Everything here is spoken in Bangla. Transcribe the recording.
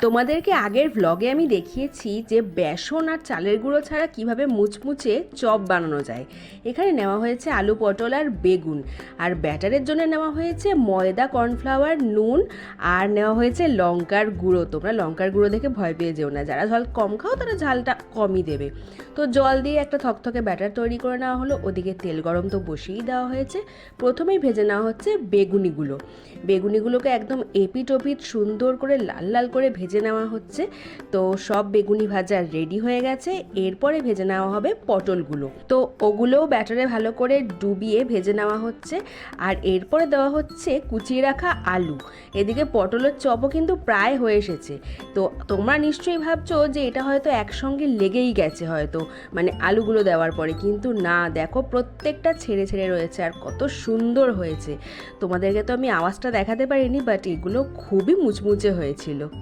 তোমাদেরকে আগের ভ্লগে আমি দেখিয়েছি যে বেসন আর চালের গুঁড়ো ছাড়া কিভাবে মুচমুচে চপ বানানো যায়। এখানে নেওয়া হয়েছে আলু, পটল আর বেগুন, আর ব্যাটারের জন্য নেওয়া হয়েছে ময়দা, কর্নফ্লাওয়ার, নুন, আর নেওয়া হয়েছে লঙ্কার গুঁড়ো। তোমরা লঙ্কার গুঁড়ো দেখে ভয় পেয়ে যেও না, যারা ঝাল কম খাও তারা ঝালটা কমই দেবে। তো জল দিয়ে একটা থকথকে ব্যাটার তৈরি করে নেওয়া হলো। ওদিকে তেল গরম তো বসিয়েই দেওয়া হয়েছে। প্রথমেই ভেজে নেওয়া হচ্ছে বেগুনিগুলোকে একদম এপিট ওপিট সুন্দর করে লাল লাল করে ভেজে নেওয়া হচ্ছে। তো সব বেগুনি ভাজা রেডি হয়ে গেছে। এরপরে ভেজে নেওয়া হবে পটলগুলো। তো ওগুলোও ব্যাটারে ভালো করে ডুবিয়ে ভেজে নেওয়া হচ্ছে। আর এরপরে দেওয়া হচ্ছে কুচিয়ে রাখা আলু। এদিকে পটলের চপও কিন্তু প্রায় হয়ে এসেছে। তো তোমরা নিশ্চয়ই ভাবছো যে এটা হয়তো একসঙ্গে লেগেই গেছে হয়তো, মানে আলুগুলো দেওয়ার পরে, কিন্তু না, দেখো প্রত্যেকটা ছেড়ে ছেড়ে রয়েছে আর কত সুন্দর হয়েছে। তোমাদেরকে তো আমি আওয়াজটা দেখাতে পারিনি, বাট এগুলো খুবই মুচমুচে হয়েছিল।